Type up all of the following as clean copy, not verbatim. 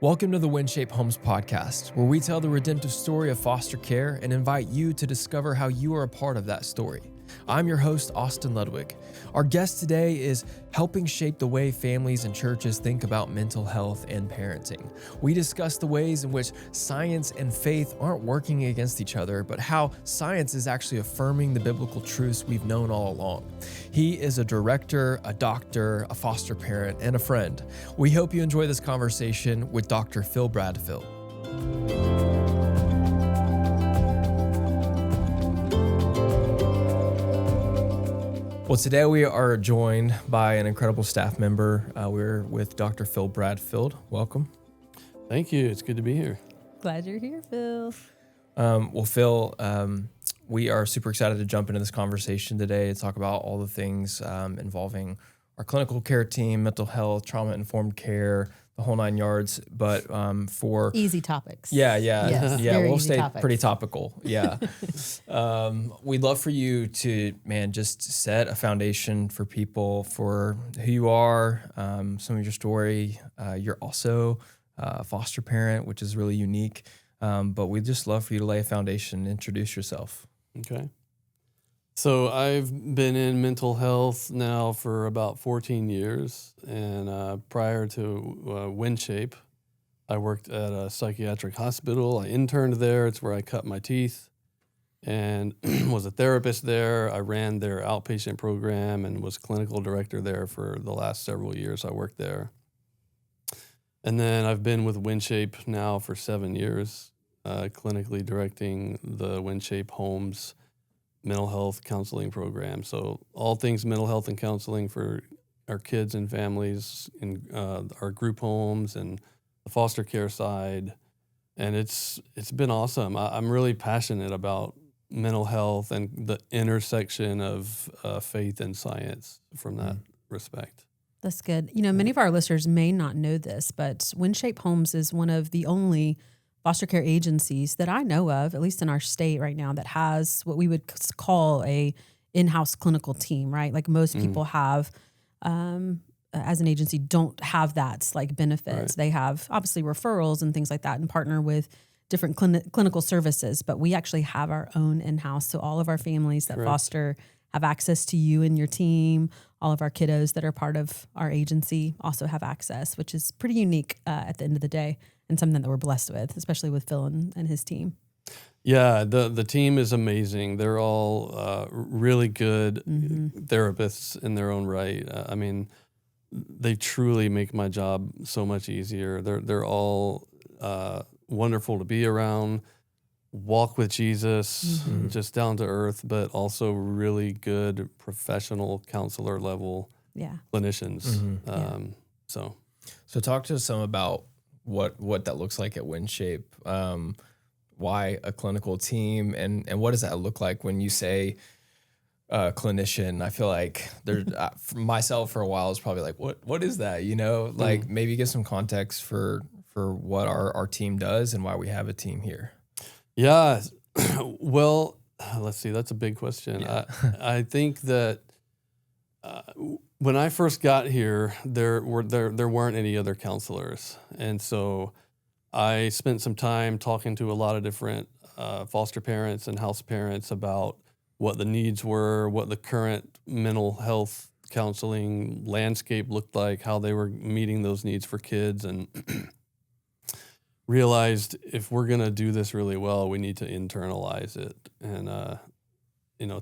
Welcome to the WinShape Homes podcast, where we tell the redemptive story of foster care and invite you to discover how you are a part of that story. I'm your host, Austin Ludwig. Our guest today is helping shape the way families and churches think about mental health and parenting. We discuss the ways in which science and faith aren't working against each other, but how science is actually affirming the biblical truths we've known all along. He is a director, a doctor, a foster parent, and a friend. We hope you enjoy this conversation with Dr. Phil Bradfield. Well, today we are joined by an incredible staff member. We're with Dr. Phil Bradfield. Welcome. Thank you. It's good to be here. Glad you're here, Phil. Phil, we are super excited to jump into this conversation today to talk about all the things involving our clinical care team, mental health, trauma-informed care, the whole nine yards. But for easy topics. Yes, we'll stay topics. Pretty topical. Yeah. We'd love for you to, just set a foundation for people for who you are, some of your story. You're also a foster parent, which is really unique. But we'd just love for you to lay a foundation and introduce yourself. Okay. So I've been in mental health now for about 14 years. And prior to WinShape, I worked at a psychiatric hospital. I interned there. It's where I cut my teeth and was a therapist there. I ran their outpatient program and was clinical director there for the last several years I worked there. And then I've been with WinShape now for 7 years, clinically directing the WinShape Homes mental health counseling program. So all things mental health and counseling for our kids and families in our group homes and the foster care side. And it's been awesome. I'm really passionate about mental health and the intersection of faith and science from that respect. That's good. You know, many of our listeners may not know this, but WinShape Homes is one of the only foster care agencies that I know of, at least in our state right now, that has what we would call a in-house clinical team, right? Like most people have, as an agency, don't have that like benefits. Right. They have obviously referrals and things like that and partner with different clinical services, but we actually have our own in-house. So all of our families that foster have access to you and your team. All of our kiddos that are part of our agency also have access, which is pretty unique at the end of the day and something that we're blessed with, especially with Phil and his team. Yeah, the team is amazing. They're all really good therapists in their own right. They truly make my job so much easier. They're all wonderful to be around. Walk with Jesus, just down to earth, but also really good professional counselor level clinicians. So talk to us some about what that looks like at WinShape. Why a clinical team, and what does that look like when you say clinician? I feel like there, for myself for a while, is probably like, what is that? You know, like maybe give some context for what our team does and why we have a team here. Yeah, well, let's see. That's a big question. Yeah. I think that when I first got here, there weren't any other counselors, and so I spent some time talking to a lot of different foster parents and house parents about what the needs were, what the current mental health counseling landscape looked like, how they were meeting those needs for kids, and realized if we're going to do this really well, we need to internalize it and,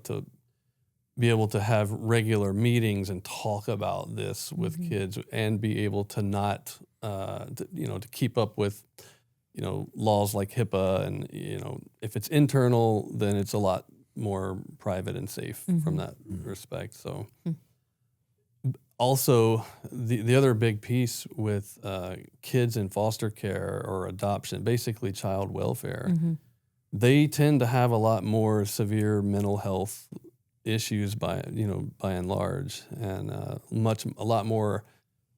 to be able to have regular meetings and talk about this with kids and be able to not, to keep up with, laws like HIPAA and, if it's internal, then it's a lot more private and safe from that respect. So also, the other big piece with kids in foster care or adoption, basically child welfare, they tend to have a lot more severe mental health issues by and large, and a lot more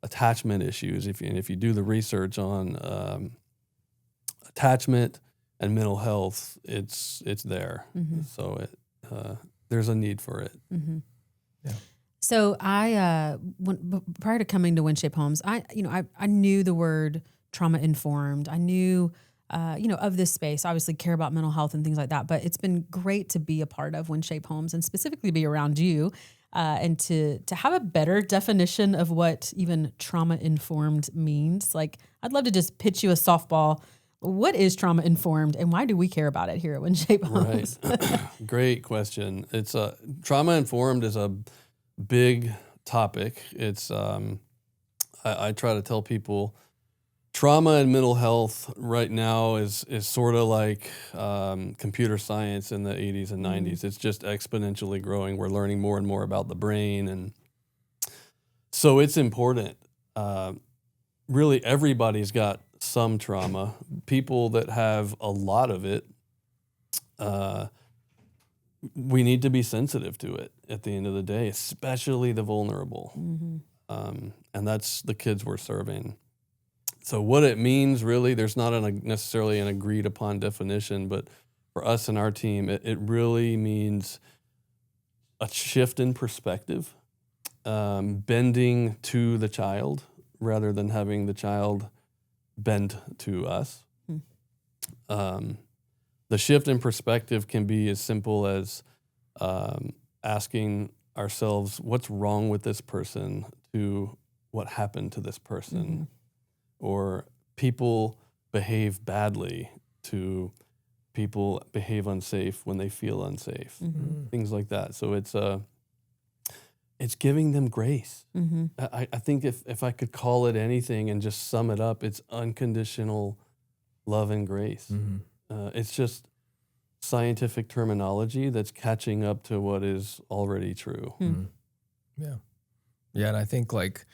attachment issues. If you do the research on attachment and mental health, it's there. So there's a need for it. Yeah. So I, prior to coming to WinShape Homes, I knew the word trauma informed. I knew, of this space, obviously care about mental health and things like that, but it's been great to be a part of WinShape Homes and specifically be around you and to have a better definition of what even trauma informed means. Like, I'd love to just pitch you a softball. What is trauma informed and why do we care about it here at WinShape Homes? Right. Great question. It's trauma informed is a big topic. It's I try to tell people trauma and mental health right now is sort of like computer science in the 80s and 90s. It's just exponentially growing. We're learning more and more about the brain, and so it's important. Really, everybody's got some trauma. People that have a lot of it, we need to be sensitive to it at the end of the day, especially the vulnerable. And that's the kids we're serving. So what it means, really, there's not necessarily an agreed upon definition, but for us and our team, it really means a shift in perspective, bending to the child rather than having the child bend to us. The shift in perspective can be as simple as asking ourselves, what's wrong with this person, to what happened to this person. Or people behave badly to people behave unsafe when they feel unsafe. Things like that. So it's giving them grace. I think if I could call it anything and just sum it up, it's unconditional love and grace. It's just scientific terminology that's catching up to what is already true. Yeah, and I think like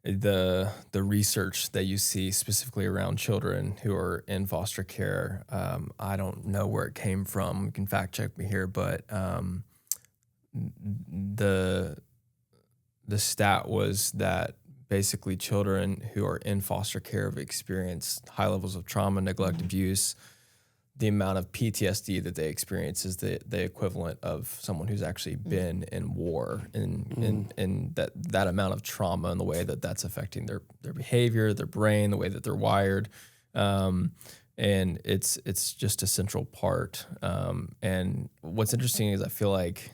the research that you see specifically around children who are in foster care, I don't know where it came from. You can fact check me here, but the stat was that basically children who are in foster care have experienced high levels of trauma, neglect, abuse. The amount of PTSD that they experience is the equivalent of someone who's actually been in war, and that amount of trauma and the way that that's affecting their behavior, their brain, the way that they're wired, and it's just a central part. And what's interesting is I feel like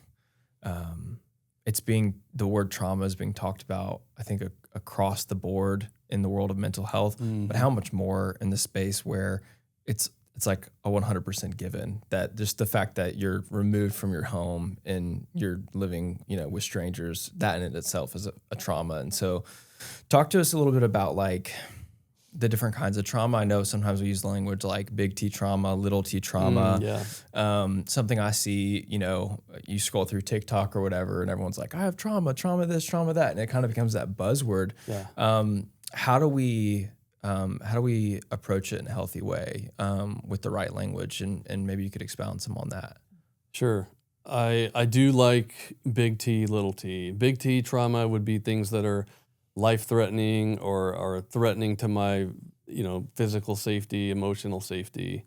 the word trauma is being talked about, I think, across the board in the world of mental health, but how much more in the space where it's like a 100% given, that just the fact that you're removed from your home and you're living, with strangers, that in itself is a trauma. And so talk to us a little bit about like the different kinds of trauma. I know sometimes we use language like big T trauma, little T trauma. Something I see, you scroll through TikTok or whatever, and everyone's like, I have trauma this, trauma that. And it kind of becomes that buzzword. How do we approach it in a healthy way with the right language? And maybe you could expound some on that. Sure. I do like big T, little t. Big T trauma would be things that are life-threatening or are threatening to my, physical safety, emotional safety.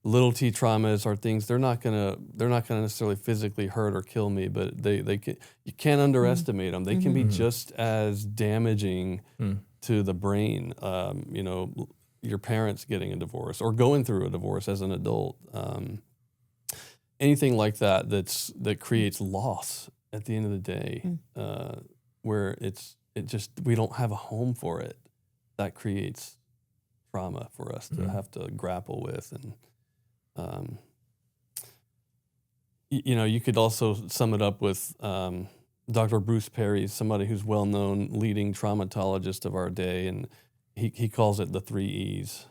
Little T traumas are things they're not gonna necessarily physically hurt or kill me, but you can't underestimate them. They can be just as damaging to the brain. Your parents getting a divorce or going through a divorce as an adult. Anything like that creates loss at the end of the day, where we don't have a home for it. That creates trauma for us to have to grapple with. And you could also sum it up with Dr. Bruce Perry, somebody who's well-known leading traumatologist of our day, and he calls it the 3 E's: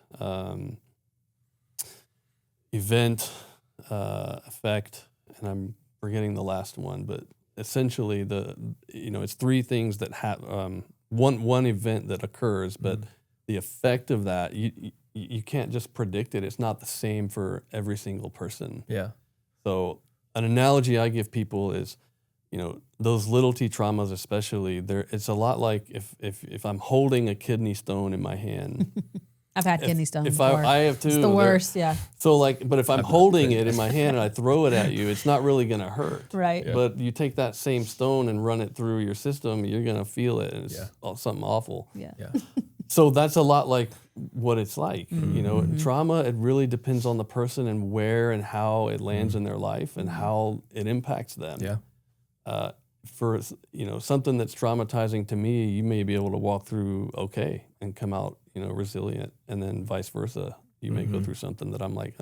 event, effect, and I'm forgetting the last one, but essentially it's 3 things that have one event that occurs, but the effect of that you can't just predict it. It's not the same for every single person. So an analogy I give people is, those little T traumas especially, it's a lot like if I'm holding a kidney stone in my hand. I've had kidney stones if before. I have too. It's the worst, yeah. So but if I'm holding it in my hand and I throw it at you, it's not really going to hurt. Right. Yeah. But you take that same stone and run it through your system, you're going to feel it, and it's something awful. Yeah. So that's a lot like what it's like. You know, trauma, it really depends on the person and where and how it lands in their life and how it impacts them. Yeah. For, you know, something that's traumatizing to me, you may be able to walk through okay and come out, you know, resilient, and then vice versa. You may go through something that I'm like,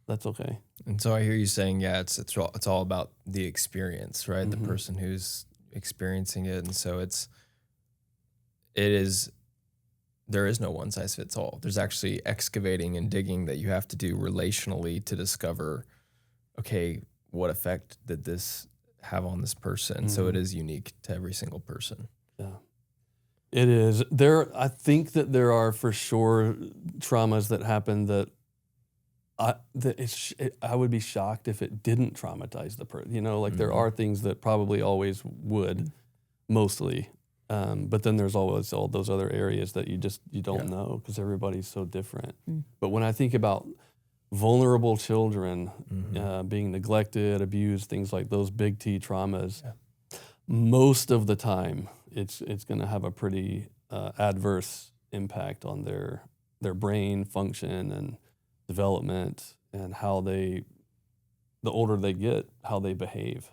that's okay. And so I hear you saying, yeah, it's all about the experience, right? The person who's experiencing it. And so there is no one size fits all. There's actually excavating and digging that you have to do relationally to discover, okay, what effect did this have on this person? So it is unique to every single person. Yeah, it is. I think that there are for sure traumas that happen that I would be shocked if it didn't traumatize the person. You know, like there are things that probably always would, mostly. But then there's always all those other areas that you don't know because everybody's so different. But when I think about vulnerable children being neglected, abused, things like those big T traumas, most of the time it's going to have a pretty adverse impact on their brain function and development and how the older they get, how they behave.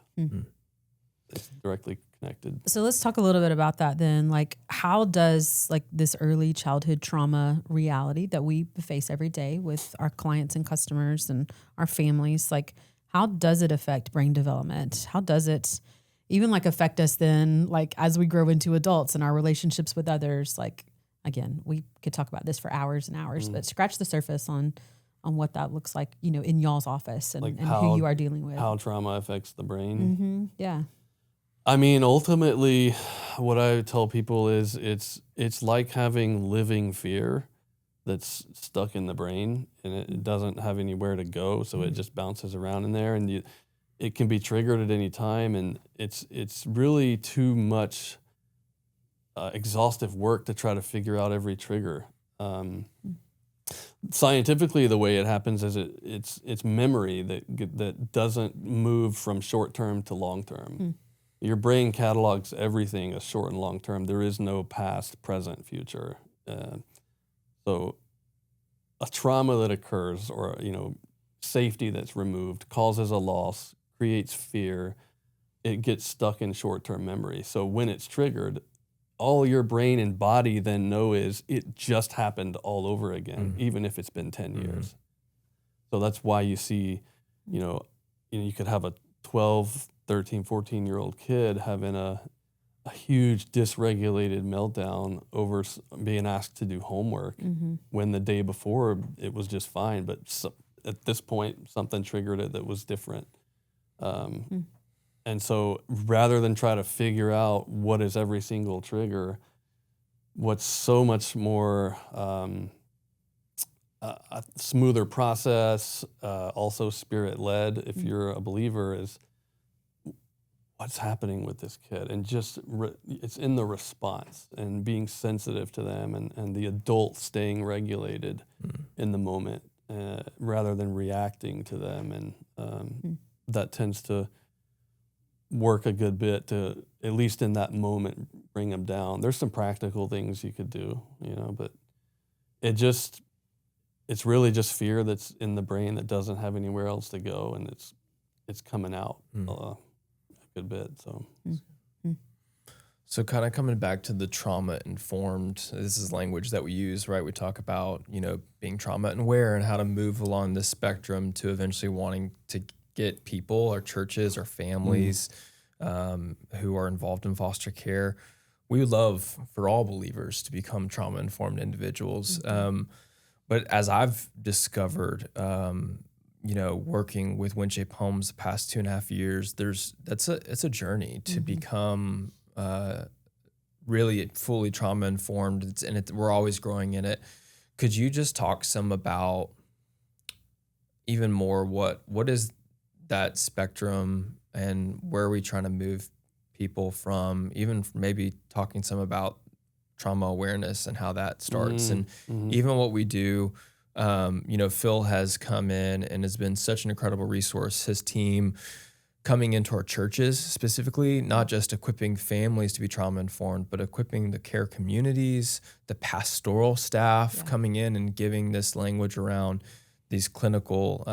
It's directly connected. So let's talk a little bit about that then. Like, how does like this early childhood trauma reality that we face every day with our clients and customers and our families, like how does it affect brain development? How does it even like affect us then, like as we grow into adults and our relationships with others? Like, again, we could talk about this for hours and hours, but scratch the surface on what that looks like, you know, in y'all's office and, like and who you are dealing with. How trauma affects the brain. Yeah. I mean, ultimately, what I tell people is it's like having living fear that's stuck in the brain, and it doesn't have anywhere to go, so it just bounces around in there, and it can be triggered at any time, and it's really too much exhaustive work to try to figure out every trigger. Scientifically, the way it happens is it's memory that doesn't move from short term to long term. Your brain catalogs everything as short and long term. There is no past, present, future. So a trauma that occurs, or safety that's removed, causes a loss, creates fear. It gets stuck in short-term memory. So when it's triggered, all your brain and body then know is it just happened all over again, even if it's been 10 years. So that's why you see, you could have a 12, 13, 14-year-old kid having a huge dysregulated meltdown over being asked to do homework when the day before it was just fine. But at this point, something triggered it that was different. And so rather than try to figure out what is every single trigger, what's so much more a smoother process, also spirit-led, if you're a believer, is what's happening with this kid, and just it's in the response and being sensitive to them, and the adult staying regulated in the moment rather than reacting to them, and that tends to work a good bit to, at least in that moment, bring them down. There's some practical things you could do, but it's really just fear that's in the brain that doesn't have anywhere else to go, and it's coming out a good bit. So kind of coming back to the trauma-informed, this is language that we use, right? We talk about, being trauma-aware and how to move along this spectrum to eventually wanting to get people or churches or families who are involved in foster care. We would love for all believers to become trauma-informed individuals. But as I've discovered, working with WinShape Homes the past 2.5 years, it's a journey to become really fully trauma-informed, and we're always growing in it. Could you just talk some about even more what is that spectrum, and where are we trying to move people from, even maybe talking some about trauma awareness and how that starts, and even what we do. Phil has come in and has been such an incredible resource. His team coming into our churches specifically, not just equipping families to be trauma informed, but equipping the care communities, the pastoral staff coming in and giving this language around these clinical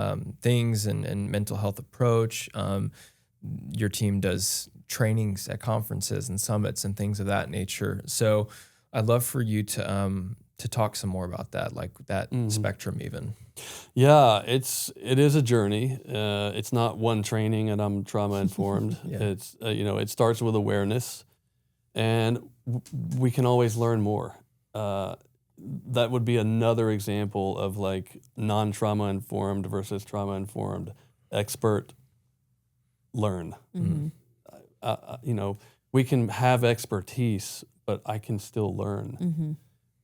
things and mental health approach. Your team does trainings at conferences and summits and things of that nature. So I'd love for you to talk some more about that, like that spectrum even. Yeah, it is a journey. It's not one training and I'm trauma informed. It's it starts with awareness, and we can always learn more. That would be another example of like non-trauma informed versus trauma informed. Expert, learn. We can have expertise, but I can still learn.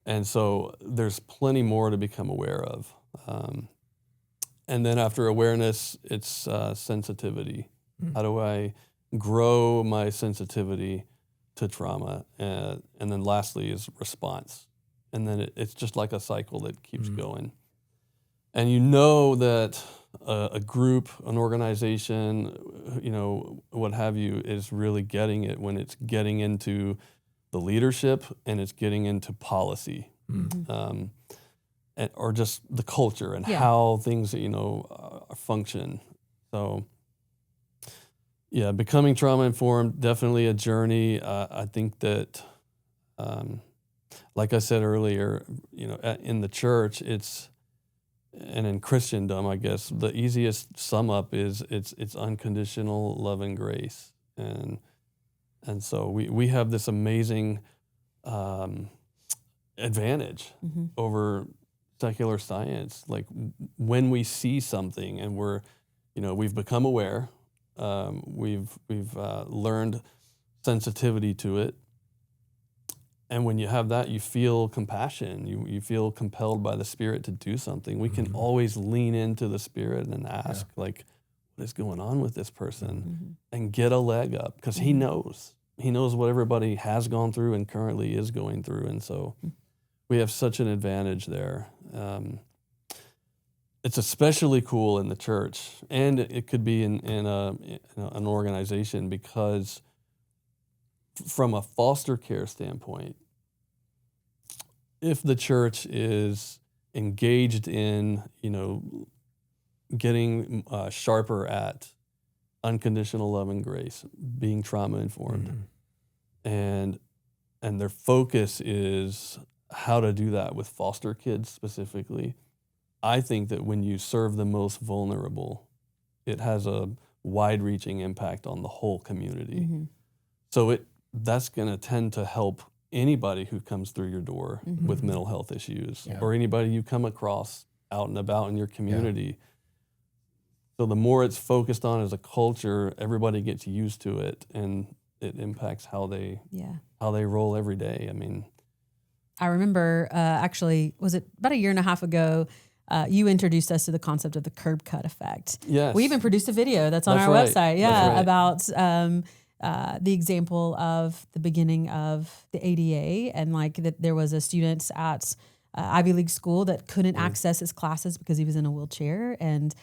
And so there's plenty more to become aware of. And then after awareness, it's sensitivity. How do I grow my sensitivity to trauma? And then lastly is response. And then it's just like a cycle that keeps going. And you know that a group, an organization, what have you, is really getting it when it's getting into the leadership and it's getting into policy. Or just the culture and how things, function. So, becoming trauma informed, definitely a journey. I think that, like I said earlier, in the church, and in Christendom, I guess the easiest sum up is it's unconditional love and grace, and so we have this amazing advantage over secular science. Like when we see something and we've become aware, we've learned sensitivity to it, and when you have that, you feel compassion. You feel compelled by the Spirit to do something. We can always lean into the Spirit and ask, like, what is going on with this person, and get a leg up, because He knows. He knows what everybody has gone through and currently is going through, and so we have such an advantage there. It's especially cool in the church, and it could be in an organization, because from a foster care standpoint, if the church is engaged in, getting sharper at unconditional love and grace, being trauma informed, and their focus is how to do that with foster kids specifically, I think that when you serve the most vulnerable, it has a wide-reaching impact on the whole community. So that's going to tend to help anybody who comes through your door with mental health issues, or anybody you come across out and about in your community. So the more it's focused on as a culture, everybody gets used to it, and it impacts how they roll every day. I mean, I remember actually, was it about a year and a half ago, you introduced us to the concept of the curb cut effect. Yes. We even produced a video that's on our website, about the example of the beginning of the ADA, and like that there was a student at Ivy League school that couldn't access his classes because he was in a wheelchair, and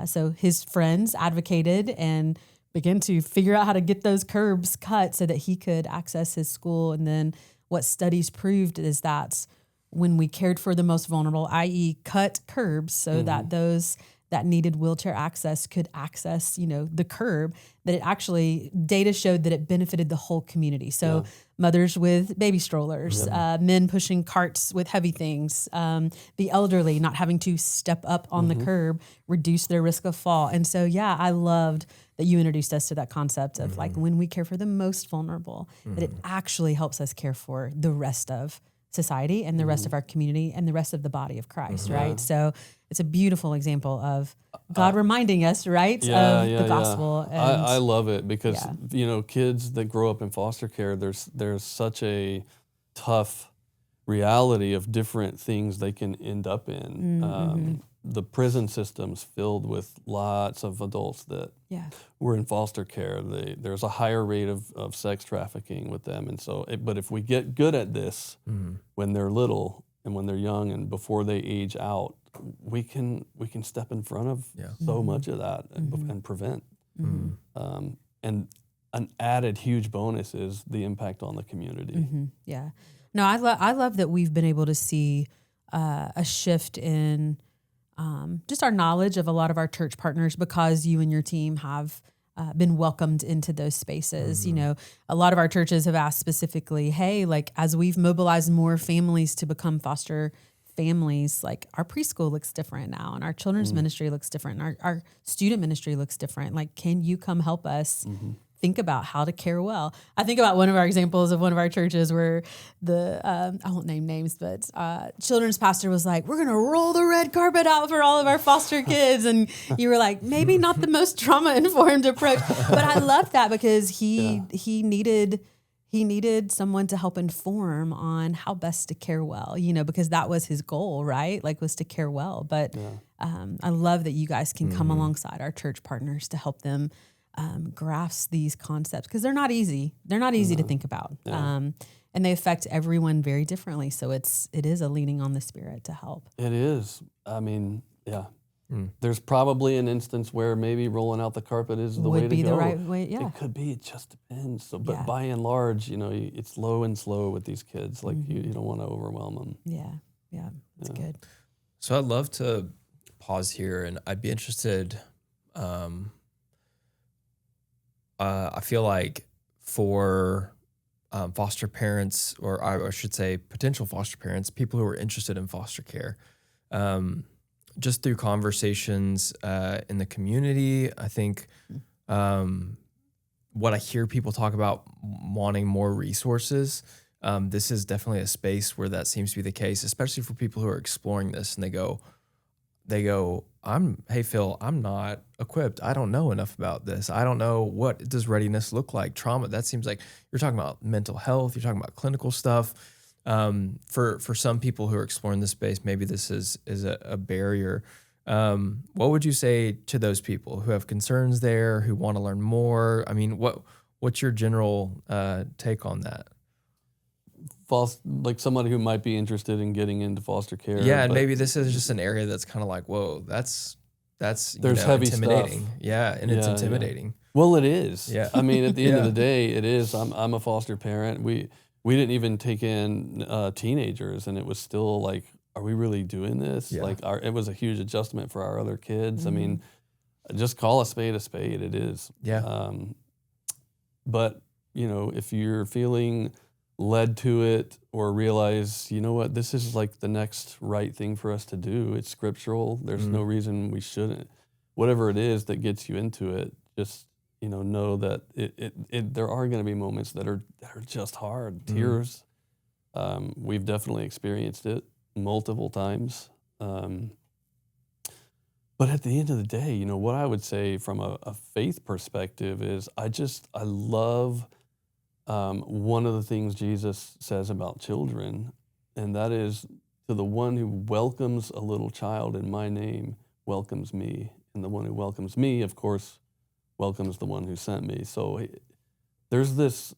so his friends advocated and began to figure out how to get those curbs cut so that he could access his school. And then what studies proved is that when we cared for the most vulnerable, i.e. cut curbs so that those that needed wheelchair access could access, the curb, that it actually, data showed that it benefited the whole community. So mothers with baby strollers, men pushing carts with heavy things, the elderly not having to step up on the curb, reduce their risk of fall. And so, I loved that you introduced us to that concept of like when we care for the most vulnerable, that it actually helps us care for the rest of society and the rest of our community and the rest of the body of Christ, right? So it's a beautiful example of God reminding us, right, of the gospel. And I love it because, kids that grow up in foster care, there's such a tough reality of different things they can end up in. The prison system's filled with lots of adults that were in foster care. There's a higher rate of sex trafficking with them. And so, but if we get good at this when they're little and when they're young and before they age out, we can step in front of so much of that and prevent. And an added huge bonus is the impact on the community. Yeah. No, I love that we've been able to see a shift in just our knowledge of a lot of our church partners because you and your team have been welcomed into those spaces. You know, a lot of our churches have asked specifically, hey, like as we've mobilized more families to become foster families, like our preschool looks different now and our children's ministry looks different and our student ministry looks different. Like, can you come help us think about how to care well? I think about one of our examples of one of our churches where the, I won't name names, but children's pastor was like, we're going to roll the red carpet out for all of our foster kids. And you were like, maybe not the most trauma-informed approach. But I love that because he needed someone to help inform on how best to care well, you know, because that was his goal, right? Like was to care well. But I love that you guys can come alongside our church partners to help them grasp these concepts because they're not easy. They're not easy to think about. And they affect everyone very differently. So it is a leaning on the Spirit to help. It is. I mean, there's probably an instance where maybe rolling out the carpet is the way to go. Would be the right way, yeah. It could be. It just depends. So, but by and large, you know, it's low and slow with these kids. Like you don't want to overwhelm them. Yeah, that's good. So I'd love to pause here, and I'd be interested. I feel like for foster parents, or I should say potential foster parents, people who are interested in foster care, just through conversations in the community, I think what I hear people talk about wanting more resources, this is definitely a space where that seems to be the case, especially for people who are exploring this and they go, hey Phil, I'm not equipped. I don't know enough about this. I don't know what does readiness look like. Trauma, that seems like you're talking about mental health, you're talking about clinical stuff. For some people who are exploring this space, maybe this is a barrier. What would you say to those people who have concerns there, who want to learn more? I mean, what's your general take on that? Like somebody who might be interested in getting into foster care. Yeah, and maybe this is just an area that's kind of like, whoa, that's there's heavy intimidating. stuff. Yeah, and it's intimidating. Yeah. Well, it is. Yeah. I mean, at the end of the day, it is. I'm a foster parent. We didn't even take in teenagers, and it was still like, are we really doing this? Yeah. Like, it was a huge adjustment for our other kids. I mean, just call a spade a spade. It is. Yeah. But you know, if you're feeling led to it or realize, you know what, this is like the next right thing for us to do. It's scriptural. There's no reason we shouldn't. Whatever it is that gets you into it, just, you know that there are going to be moments that are just hard. Tears. We've definitely experienced it multiple times. But at the end of the day, you know, what I would say from a faith perspective is I love one of the things Jesus says about children, and that is, to the one who welcomes a little child in my name welcomes me, and the one who welcomes me, of course, welcomes the one who sent me. So there's this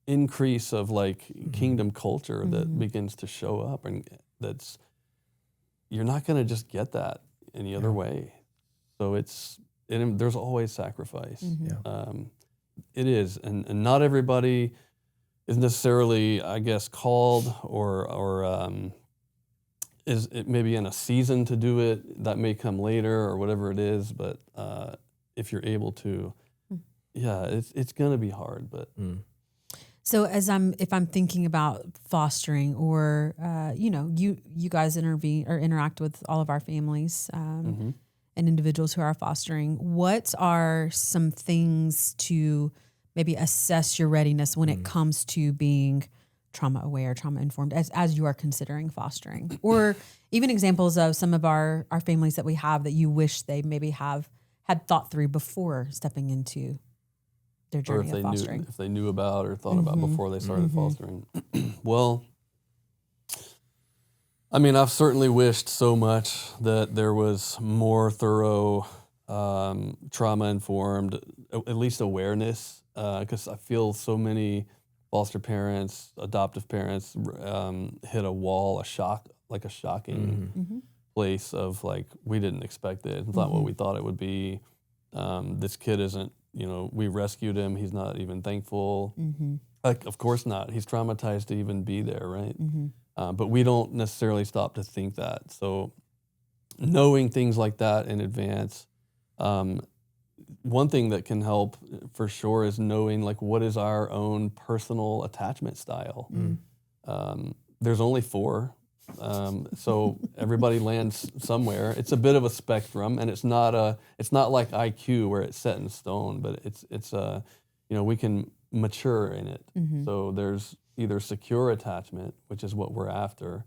increase of like kingdom culture that begins to show up, and you're not going to just get that any other way. So there's always sacrifice. It is, and not everybody is necessarily, I guess, called or is it maybe in a season to do it. That may come later or whatever it is. But if you're able to, it's going to be hard. But so if I'm thinking about fostering, or you know, you guys intervene or interact with all of our families. And individuals who are fostering, what are some things to maybe assess your readiness when it comes to being trauma aware, trauma informed, as you are considering fostering? Or even examples of some of our families that we have that you wish they maybe had thought through before stepping into their journey of fostering. If they knew about or thought about before they started fostering. Well, I mean, I've certainly wished so much that there was more thorough, trauma-informed, at least awareness, because I feel so many foster parents, adoptive parents hit a wall, a shocking place of like, we didn't expect it. It's not what we thought it would be. This kid isn't, we rescued him. He's not even thankful. Like, of course not. He's traumatized to even be there, right? But we don't necessarily stop to think that. So knowing things like that in advance, one thing that can help for sure is knowing like what is our own personal attachment style. There's only 4. So everybody lands somewhere. It's a bit of a spectrum, and it's not like IQ where it's set in stone, but it's we can mature in it. So there's either secure attachment, which is what we're after,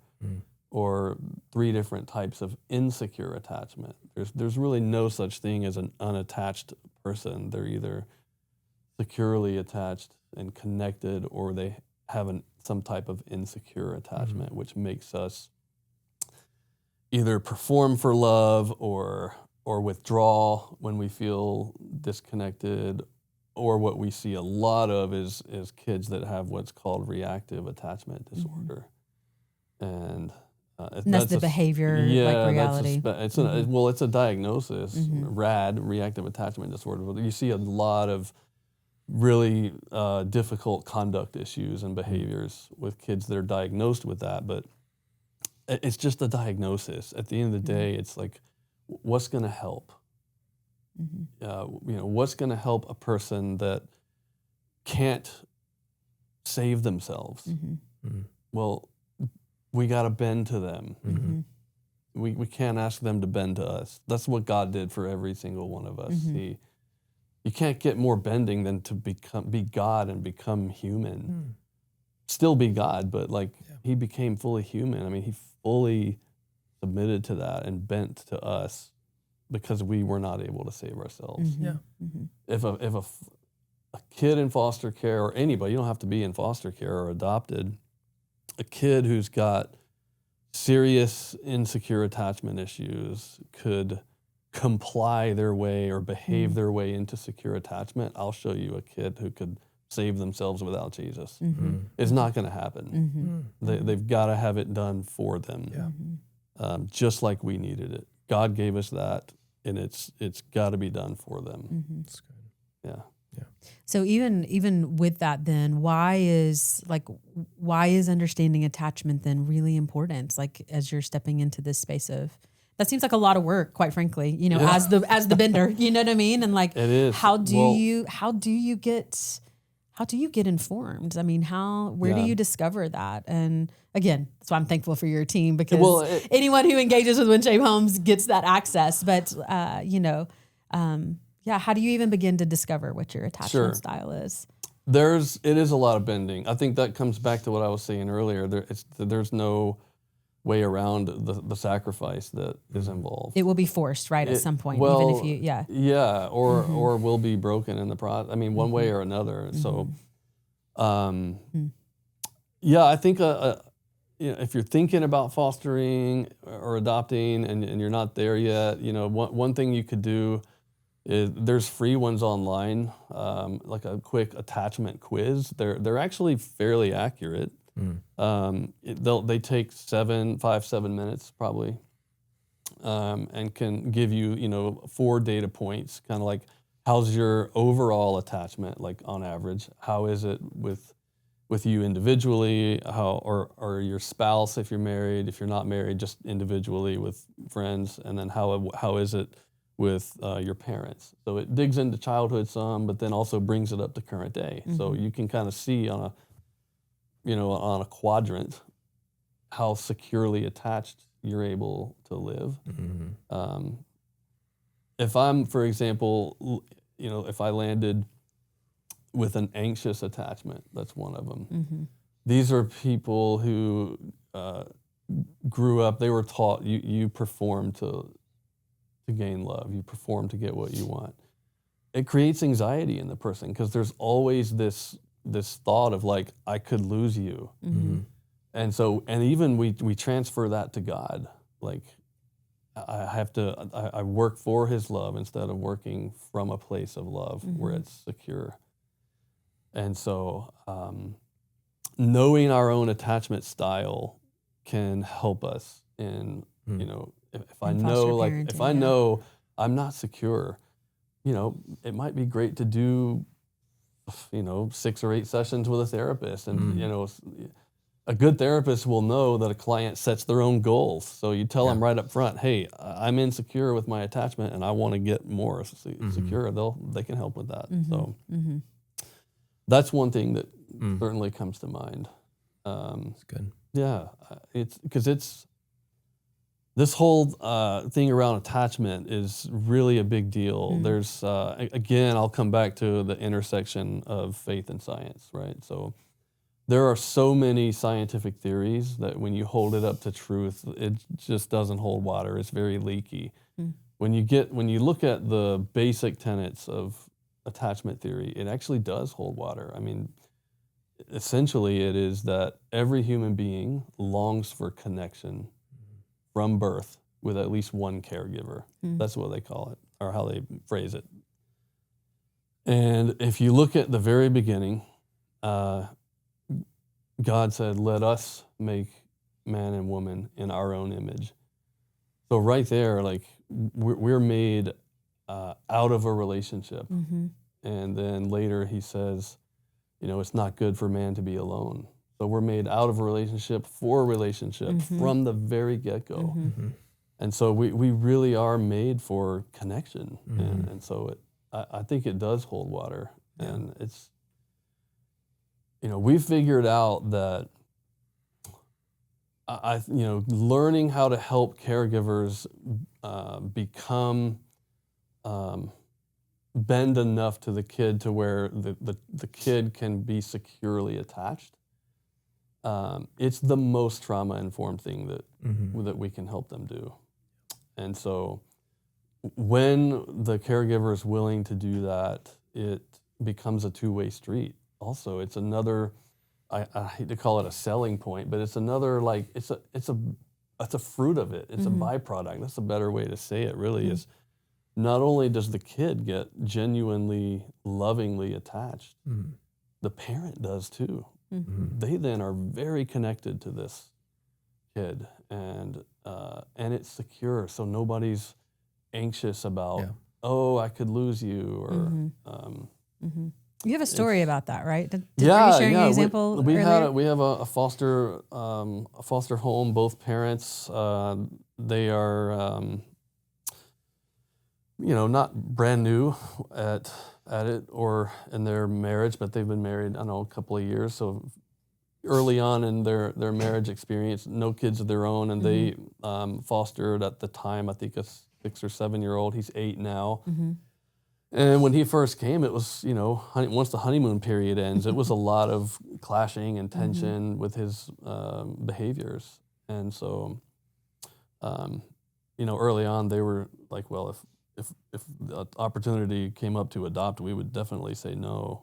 or 3 different types of insecure attachment. There's really no such thing as an unattached person. They're either securely attached and connected, or they have some type of insecure attachment, which makes us either perform for love or withdraw when we feel disconnected, or what we see a lot of is kids that have what's called reactive attachment disorder. And that's the behavior, like reality. It's a diagnosis, RAD, reactive attachment disorder. You see a lot of really difficult conduct issues and behaviors with kids that are diagnosed with that, but it's just a diagnosis. At the end of the day, it's like, what's going to help? What's going to help a person that can't save themselves? Well, we got to bend to them. We can't ask them to bend to us. That's what God did for every single one of us. You can't get more bending than to be God and become human. Still be God, but he became fully human. I mean, he fully submitted to that and bent to us because we were not able to save ourselves. If a kid in foster care, or anybody, you don't have to be in foster care or adopted, a kid who's got serious insecure attachment issues could comply their way or behave their way into secure attachment. I'll show you a kid who could save themselves without Jesus. It's not going to happen. They've got to have it done for them, just like we needed it. God gave us that, and it's got to be done for them. That's good. Yeah. So even with that, then why is understanding attachment then really important? Like, as you're stepping into this space of, that seems like a lot of work, quite frankly, as the bender, you know what I mean? And like, it is. how do you get informed? I mean, where do you discover that? And again, that's why I'm thankful for your team, because anyone who engages with WinShape Homes gets that access. But how do you even begin to discover what your attachment style is? It is a lot of bending. I think that comes back to what I was saying earlier. There's no way around the sacrifice that is involved. It will be forced, right, at some point, even if you, or will be broken in the process. I mean, one way or another. So, I think if you're thinking about fostering or adopting and you're not there yet, one thing you could do is, there's free ones online, like a quick attachment quiz. They're actually fairly accurate. They take 7 minutes probably, and can give you 4 data points, kind of like, how's your overall attachment, like on average? How is it with you individually? Or your spouse if you're married? If you're not married, just individually with friends, and then how is it with your parents? So it digs into childhood some, but then also brings it up to current day. So you can kind of see on a quadrant how securely attached you're able to live. If I'm, for example, if I landed with an anxious attachment, that's one of them. These are people who grew up, they were taught you perform to gain love, you perform to get what you want. It creates anxiety in the person because there's always this thought of like, I could lose you. And so, and even we transfer that to God. Like, I work for his love instead of working from a place of love where it's secure. And so, knowing our own attachment style can help us in, if I know, like, if I know I'm not secure, it might be great to do, 6 or 8 sessions with a therapist. And, a good therapist will know that a client sets their own goals. So you tell them right up front, hey, I'm insecure with my attachment and I want to get more secure. They can help with that. So that's one thing that certainly comes to mind. That's good. Yeah, it's because this whole thing around attachment is really a big deal. There's, again, I'll come back to the intersection of faith and science, right? So there are so many scientific theories that when you hold it up to truth, it just doesn't hold water. It's very leaky. When you look at the basic tenets of attachment theory, it actually does hold water. I mean, essentially it is that every human being longs for connection from birth with at least one caregiver. That's what they call it, or how they phrase it. And if you look at the very beginning, God said, let us make man and woman in our own image. So right there, like we're made out of a relationship. And then later he says, it's not good for man to be alone. So we're made out of a relationship for a relationship from the very get-go. And so we really are made for connection. And so I think it does hold water. And it's, we've figured out that learning how to help caregivers become bend enough to the kid to where the kid can be securely attached. It's the most trauma-informed thing that we can help them do. And so when the caregiver is willing to do that, it becomes a two-way street. Also, it's another, I hate to call it a selling point, but it's another, like, it's a fruit of it. It's a byproduct. That's a better way to say it, really, is not only does the kid get genuinely, lovingly attached, the parent does too. They then are very connected to this kid, and it's secure, so nobody's anxious about, I could lose you, or you have a story about that, right? Were you sharing an example we earlier? We have a foster home. Both parents, they are not brand new at it or in their marriage, but they've been married, a couple of years. So early on in their marriage experience, no kids of their own, and they fostered at the time, I think, a 6 or 7 year old. He's 8 now. And when he first came, it was, once the honeymoon period ends, it was a lot of clashing and tension with his behaviors. And so, early on, they were like, well, if the opportunity came up to adopt, we would definitely say no.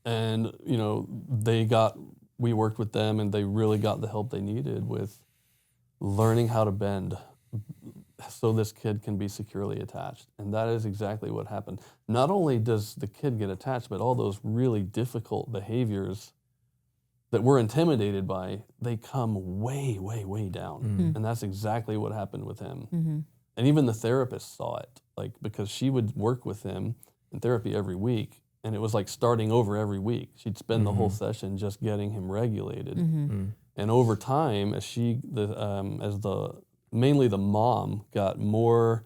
And, we worked with them, and they really got the help they needed with learning how to bend so this kid can be securely attached. And that is exactly what happened. Not only does the kid get attached, but all those really difficult behaviors that we're intimidated by, they come way, way, way down. And that's exactly what happened with him. And even the therapist saw it, because she would work with him in therapy every week, and it was like starting over every week. She'd spend the whole session just getting him regulated. And over time, mainly the mom got more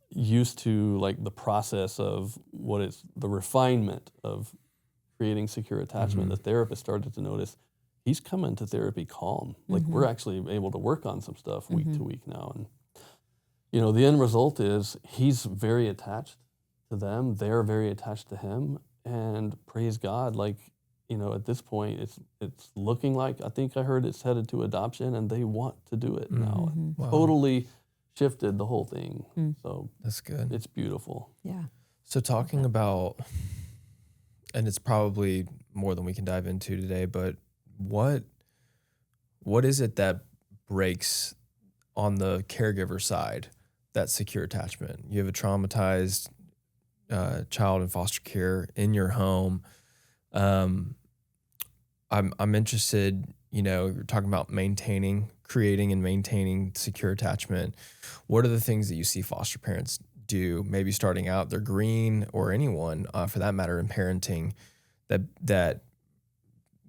used to the process of the refinement of creating secure attachment, the therapist started to notice he's coming to therapy calm. We're actually able to work on some stuff week to week now. And, the end result is he's very attached to them. They're very attached to him. And praise God, at this point, it's looking like, I think I heard it's headed to adoption, and they want to do it now. Wow. Totally shifted the whole thing. So that's good. It's beautiful. Yeah. So talking about, and it's probably more than we can dive into today, but what is it that breaks on the caregiver side, that secure attachment? You have a traumatized child in foster care in your home. I'm interested, you're talking about creating and maintaining secure attachment. What are the things that you see foster parents do, maybe starting out, they're green, or anyone for that matter in parenting, that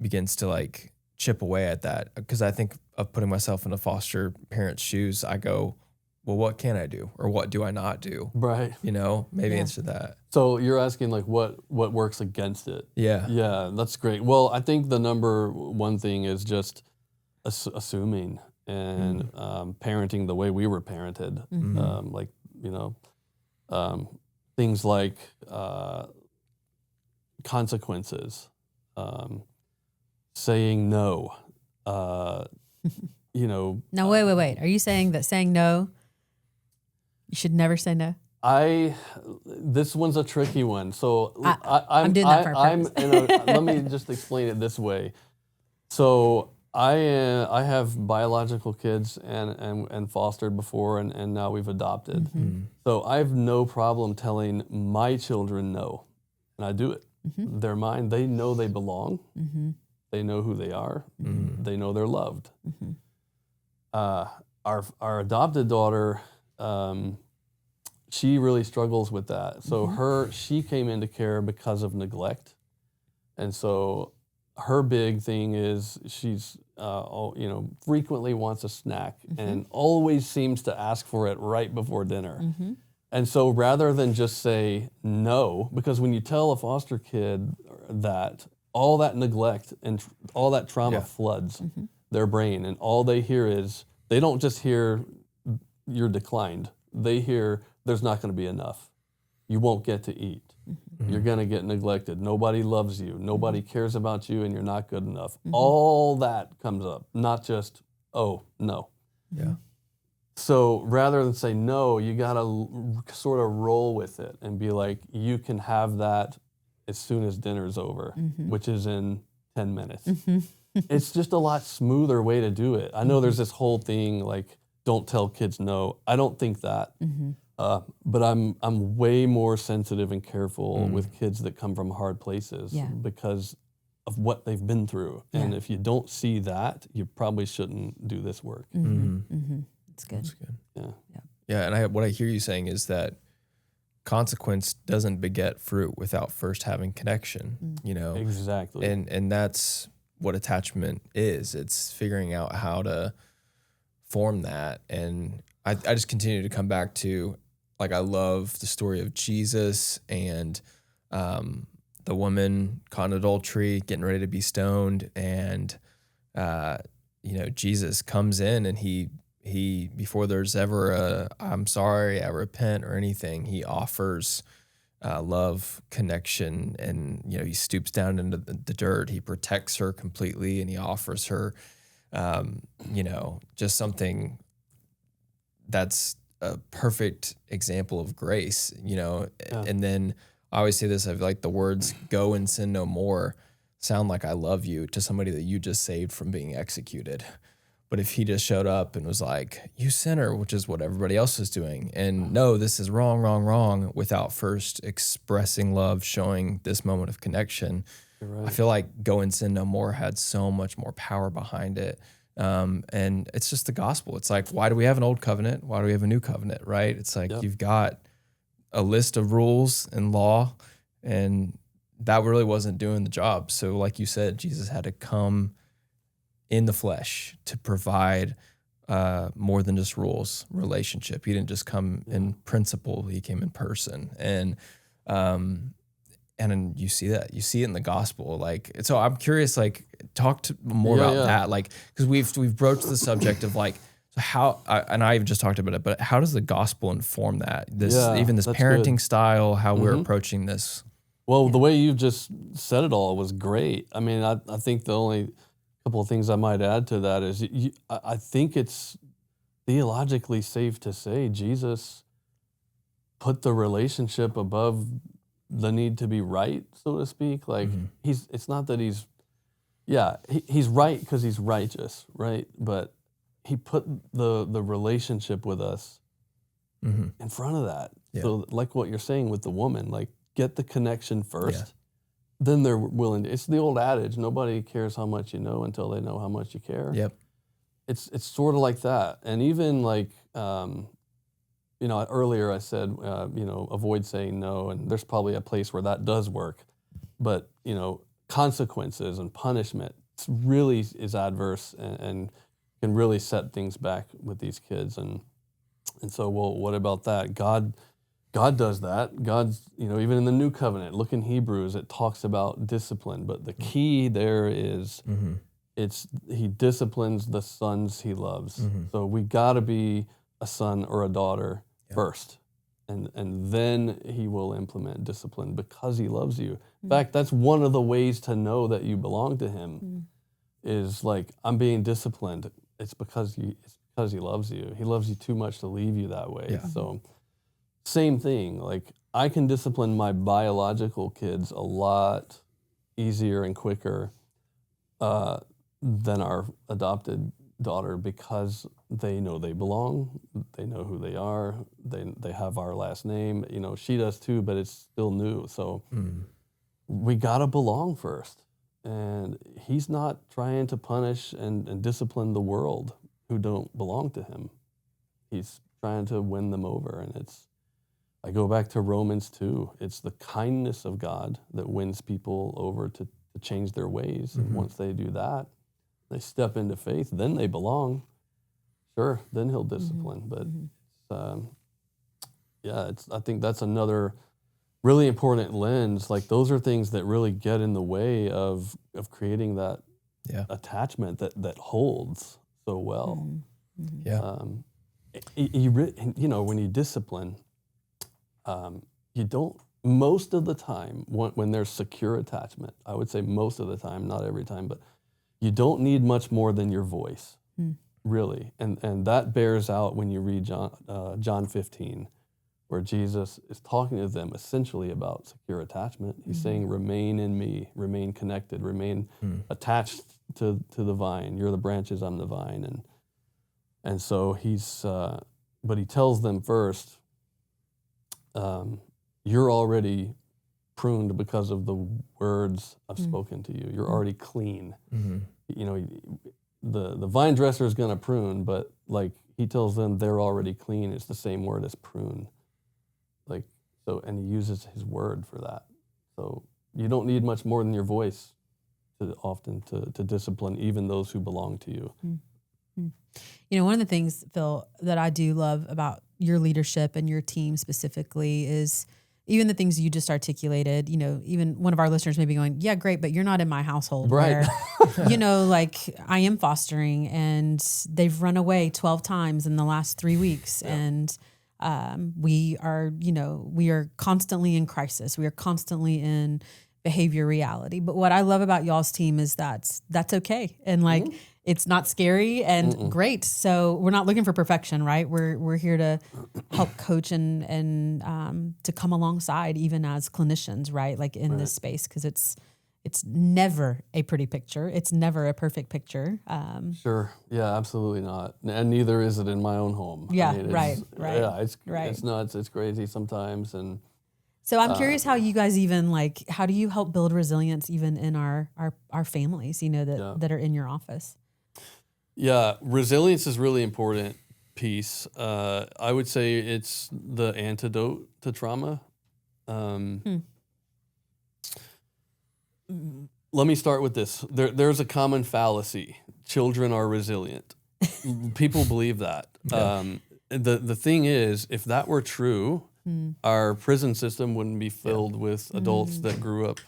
begins to like chip away at that? Because I think of putting myself in a foster parent's shoes, I go, well, what can I do, or what do I not do? Right. Maybe answer that. So you're asking like what works against it? Yeah. Yeah, that's great. Well, I think the number one thing is just assuming and parenting the way we were parented. Things like consequences, saying no. Now, wait. Are you saying that saying no, you should never say no? This one's a tricky one. So I'm doing that for a purpose. Let me just explain it this way. So I have biological kids and fostered before, and now we've adopted. So I have no problem telling my children no, and I do it. They're mine. They know they belong. They know who they are. They know they're loved. Our adopted daughter, she really struggles with that. So she came into care because of neglect, and so her big thing is she's frequently wants a snack and always seems to ask for it right before dinner. And so rather than just say no, because when you tell a foster kid that, all that neglect and all that trauma floods their brain, and all they hear is, they don't just hear you're declined, they hear there's not going to be enough. You won't get to eat. You're going to get neglected. Nobody loves you. Nobody cares about you, and you're not good enough. All that comes up, not just, oh, no. Yeah. So rather than say no, you got to sort of roll with it and be like, you can have that as soon as dinner's over, which is in 10 minutes. It's just a lot smoother way to do it. I know there's this whole thing like, don't tell kids no. I don't think that. But I'm way more sensitive and careful with kids that come from hard places because of what they've been through. And if you don't see that, you probably shouldn't do this work. It's good. That's good. Yeah. Yeah, and what I hear you saying is that consequence doesn't beget fruit without first having connection, Exactly. And that's what attachment is. It's figuring out how to form that. And I just continue to come back to, like, I love the story of Jesus and the woman caught in adultery, getting ready to be stoned. And, Jesus comes in and he before there's ever a, I'm sorry, I repent or anything, he offers love, connection, and, he stoops down into the dirt. He protects her completely, and he offers her, just something that's a perfect example of grace, And then I always say this, I've like the words "go and sin no more" sound like I love you to somebody that you just saved from being executed. But if he just showed up and was like, you sinner, which is what everybody else is doing, and no, this is wrong, without first expressing love, showing this moment of connection, right. I feel like go and sin no more had so much more power behind it. And it's just the gospel. It's like, why do we have an old covenant? Why do we have a new covenant, right? It's like you've got a list of rules and law, and that really wasn't doing the job. So like you said, Jesus had to come in the flesh to provide more than just rules, relationship. He didn't just come in principle, he came in person. And then you see that. You see it in the gospel. Like, so I'm curious, like, talk more about that. Like, because we've broached the subject of like, so how, and I've just talked about it, but how does the gospel inform that? This parenting style, how we're approaching this. Well, the way you just said it all was great. I mean, I think the only couple of things I might add to that is I think it's theologically safe to say Jesus put the relationship above the need to be right, so to speak. Like it's not that he's right because he's righteous, right? But he put the relationship with us in front of that. Yeah. So like what you're saying with the woman, like get the connection first then they're willing to. It's the old adage: nobody cares how much you know until they know how much you care. Yep. It's sort of like that, and even like earlier I said avoid saying no, and there's probably a place where that does work, but consequences and punishment really is adverse and can really set things back with these kids, and so what about that? God does that. God's, even in the New Covenant, look in Hebrews, it talks about discipline. But the key there is he disciplines the sons he loves. So we got to be a son or a daughter first. And then he will implement discipline because he loves you. In fact, that's one of the ways to know that you belong to him is like, I'm being disciplined. It's because he loves you. He loves you too much to leave you that way. Yeah. So same thing, like I can discipline my biological kids a lot easier and quicker than our adopted daughter because they know they belong, they know who they are, they have our last name. She does too, but it's still new. So we gotta belong first. And he's not trying to punish and discipline the world who don't belong to him. He's trying to win them over, and I go back to Romans 2. It's the kindness of God that wins people over to change their ways. And once they do that, they step into faith, then they belong. Sure, then he'll discipline. But I think that's another really important lens. Like those are things that really get in the way of creating that attachment that holds so well. When you discipline, you don't, most of the time, when there's secure attachment, I would say most of the time, not every time, but you don't need much more than your voice, really. And that bears out when you read John 15, where Jesus is talking to them essentially about secure attachment. He's saying, remain in me, remain connected, remain attached to the vine. You're the branches, I'm the vine. And so but he tells them first, you're already pruned because of the words I've spoken to you. You're already clean. The vine dresser is going to prune, but like he tells them they're already clean. It's the same word as prune. And he uses his word for that. So you don't need much more than your voice to discipline even those who belong to you. One of the things, Phil, that I do love about your leadership and your team specifically is even the things you just articulated. Even one of our listeners may be going, yeah, great, but you're not in my household. Right. Where, like I am fostering and they've run away 12 times in the last 3 weeks. Yeah. And we are constantly in crisis. We are constantly in behavior reality. But what I love about y'all's team is that's okay. And like, it's not scary and great. So we're not looking for perfection, right? We're here to help coach and to come alongside even as clinicians, right? Like in this space, because it's never a pretty picture. It's never a perfect picture. Sure. Yeah, absolutely not. And neither is it in my own home. Yeah, right. Yeah, it's nuts. It's crazy sometimes. And so I'm curious how you guys even how do you help build resilience even in our families, that are in your office? Yeah, resilience is really important piece. I would say it's the antidote to trauma. Let me start with this. There's a common fallacy. Children are resilient. People believe that. The thing is, if that were true, our prison system wouldn't be filled with adults that grew up,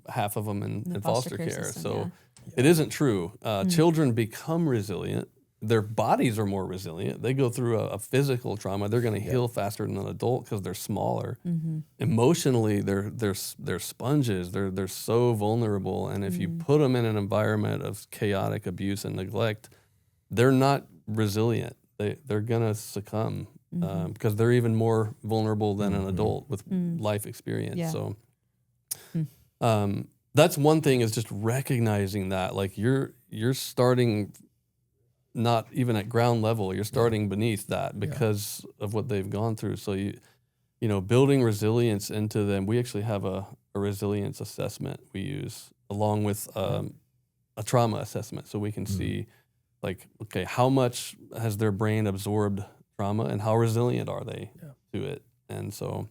half of them in foster care. System, so it isn't true. Children become resilient. Their bodies are more resilient. They go through a physical trauma. They're going to heal faster than an adult because they're smaller. Emotionally, they're sponges. They're so vulnerable. And if you put them in an environment of chaotic abuse and neglect, they're not resilient. They're going to succumb because they're even more vulnerable than an adult with life experience. Yeah. So that's one thing, is just recognizing that, like you're starting not even at ground level, you're starting beneath that because of what they've gone through. So building resilience into them. We actually have a resilience assessment we use along with a trauma assessment, so we can see, like, okay, how much has their brain absorbed trauma and how resilient are they to it? And so,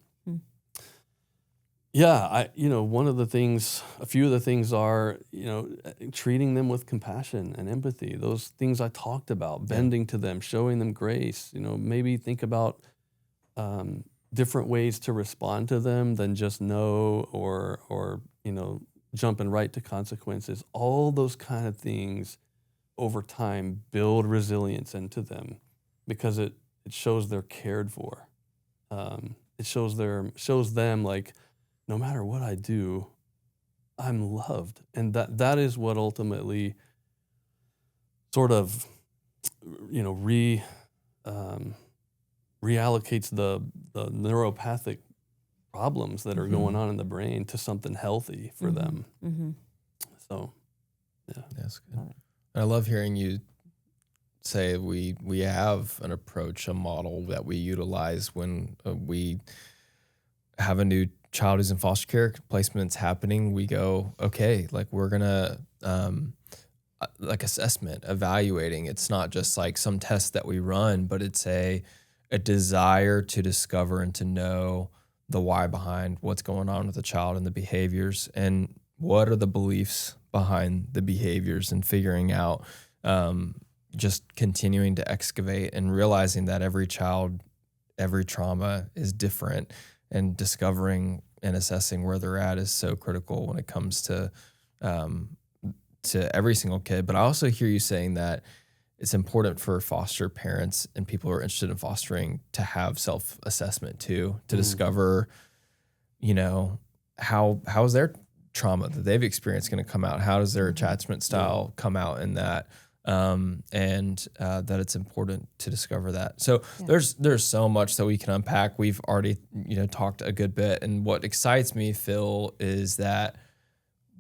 a few of the things are, treating them with compassion and empathy. Those things I talked about, bending to them, showing them grace. Maybe think about different ways to respond to them than just no or jumping right to consequences. All those kind of things over time build resilience into them, because it shows they're cared for. It shows them like, no matter what I do, I'm loved. And that is what ultimately sort of, reallocates the neuropathic problems that are going on in the brain to something healthy for them. So, yeah. That's good. I love hearing you say we have an approach, a model that we utilize when we have a new child who's in foster care, placement's happening. We go, okay, like we're gonna like assessment, evaluating. It's not just like some test that we run, but it's a desire to discover and to know the why behind what's going on with the child and the behaviors, and what are the beliefs behind the behaviors, and figuring out, just continuing to excavate and realizing that every child, every trauma is different, and discovering and assessing where they're at is so critical when it comes to every single kid. But I also hear you saying that it's important for foster parents and people who are interested in fostering to have self-assessment too, to discover, how is their trauma that they've experienced going to come out? How does their attachment style come out in that? And that it's important to discover that. So there's so much that we can unpack. We've already, talked a good bit. And what excites me, Phil, is that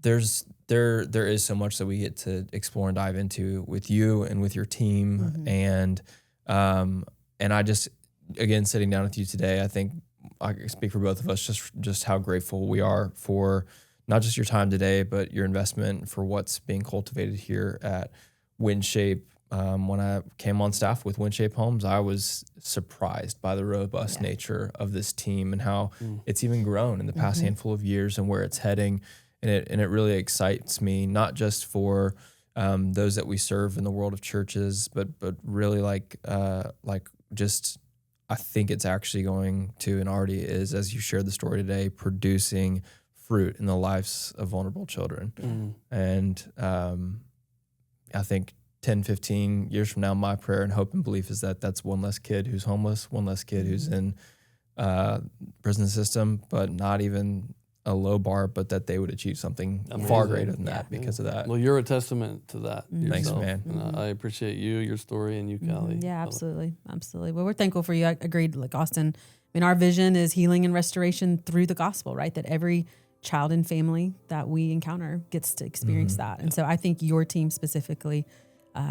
there is so much that we get to explore and dive into with you and with your team. And I just, again, sitting down with you today, I think I can speak for both of us, just how grateful we are for not just your time today, but your investment, for what's being cultivated here at WinShape. When I came on staff with WinShape Homes, I was surprised by the robust nature of this team and how it's even grown in the past handful of years and where it's heading. And it really excites me, not just for those that we serve in the world of churches, but really I think it's actually going to, and already is, as you shared the story today, producing fruit in the lives of vulnerable children. And I think 10, 15 years from now, my prayer and hope and belief is that that's one less kid who's homeless, one less kid who's in prison system, but not even a low bar, but that they would achieve something far greater than that because of that. Well, you're a testament to that yourself. Thanks, man. And I appreciate you, your story, and you, Callie. Yeah, absolutely. Absolutely. Well, we're thankful for you. I agreed, like Austin. I mean, our vision is healing and restoration through the gospel, right? That every child and family that we encounter gets to experience that. And so I think your team specifically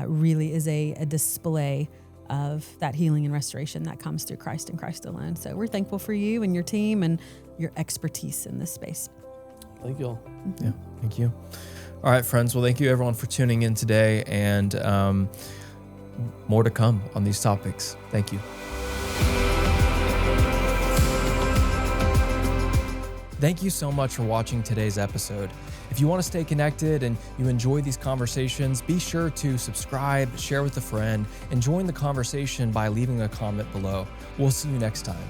really is a display of that healing and restoration that comes through Christ and Christ alone. So we're thankful for you and your team and your expertise in this space. Thank you all. Yeah, thank you. All right, friends. Well, thank you everyone for tuning in today, and more to come on these topics. Thank you. Thank you so much for watching today's episode. If you want to stay connected and you enjoy these conversations, be sure to subscribe, share with a friend, and join the conversation by leaving a comment below. We'll see you next time.